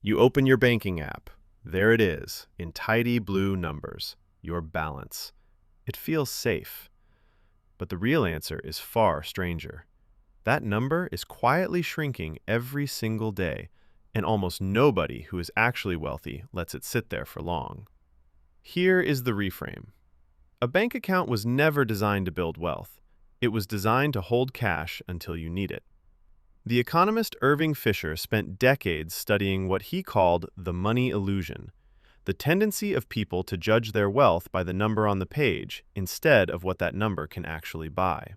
You open your banking app. There it is, in tidy blue numbers, your balance. It feels safe. But the real answer is far stranger. That number is quietly shrinking every single day, and almost nobody who is actually wealthy lets it sit there for long. Here is the reframe. A bank account was never designed to build wealth. It was designed to hold cash until you need it. The economist Irving spent decades studying what he called the money illusion, the tendency of people to judge their wealth by the number on the page instead of what that number can actually buy.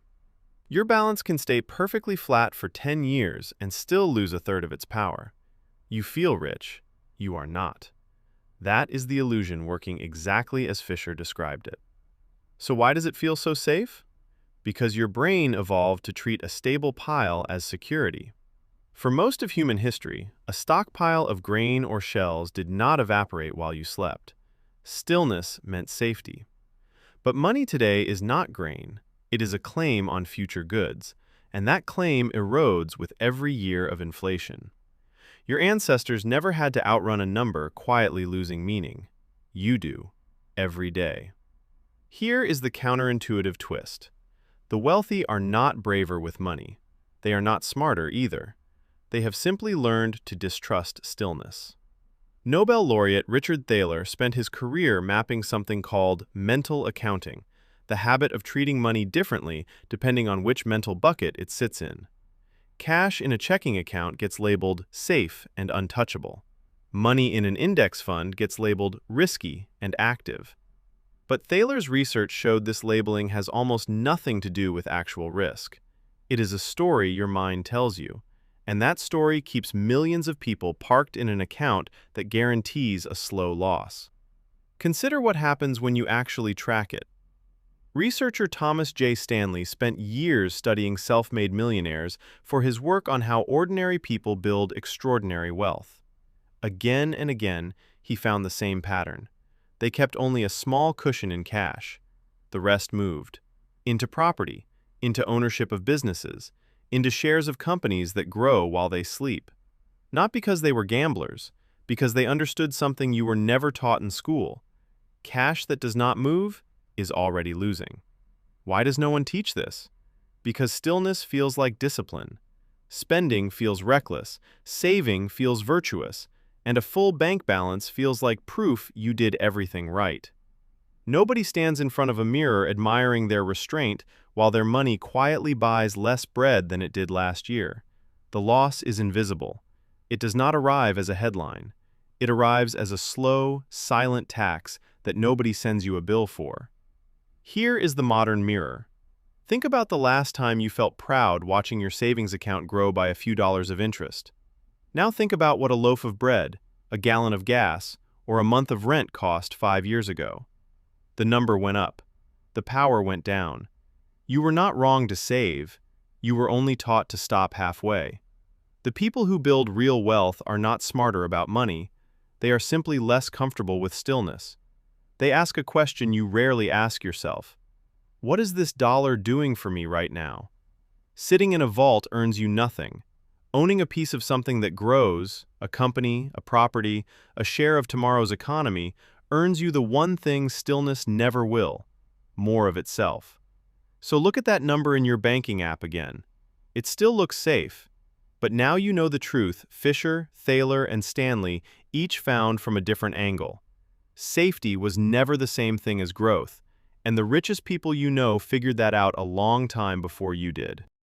Your balance can stay perfectly flat for 10 years and still lose a third of its power. You feel rich. You are not. That is the illusion working exactly as Fisher described it. So why does it feel so safe? Because your brain evolved to treat a stable pile as security. For most of human history, a stockpile of grain or shells did not evaporate while you slept. Stillness meant safety. But money today is not grain. It is a claim on future goods, and that claim erodes with every year of inflation. Your ancestors never had to outrun a number quietly losing meaning. You do, every day. Here is the counterintuitive twist. The wealthy are not braver with money. They are not smarter either. They have simply learned to distrust stillness. Nobel laureate Richard Thaler spent his career mapping something called mental accounting, the habit of treating money differently depending on which mental bucket it sits in. Cash in a checking account gets labeled safe and untouchable. Money in an index fund gets labeled risky and active. But Thaler's research showed this labeling has almost nothing to do with actual risk. It is a story your mind tells you, and that story keeps millions of people parked in an account that guarantees a slow loss. Consider what happens when you actually track it. Researcher Thomas J. Stanley spent years studying self-made millionaires for his work on how ordinary people build extraordinary wealth. Again and again, he found the same pattern. They kept only a small cushion in cash. The rest moved into property, into ownership of businesses, into shares of companies that grow while they sleep. Not because they were gamblers, because they understood something you were never taught in school. Cash that does not move is already losing. Why does no one teach this? Because stillness feels like discipline. Spending feels reckless. Saving feels virtuous. And a full bank balance feels like proof you did everything right. Nobody stands in front of a mirror admiring their restraint while their money quietly buys less bread than it did last year. The loss is invisible. It does not arrive as a headline. It arrives as a slow, silent tax that nobody sends you a bill for. Here is the modern mirror. Think about the last time you felt proud watching your savings account grow by a few dollars of interest. Now think about what a loaf of bread, a gallon of gas, or a month of rent cost 5 years ago. The number went up. The power went down. You were not wrong to save. You were only taught to stop halfway. The people who build real wealth are not smarter about money. They are simply less comfortable with stillness. They ask a question you rarely ask yourself. What is this dollar doing for me right now? Sitting in a vault earns you nothing. Owning a piece of something that grows, a company, a property, a share of tomorrow's economy, earns you the one thing stillness never will: more of itself. So look at that number in your banking app again. It still looks safe, but now you know the truth Fisher, Thaler, and Stanley each found from a different angle. Safety was never the same thing as growth, and the richest people you know figured that out a long time before you did.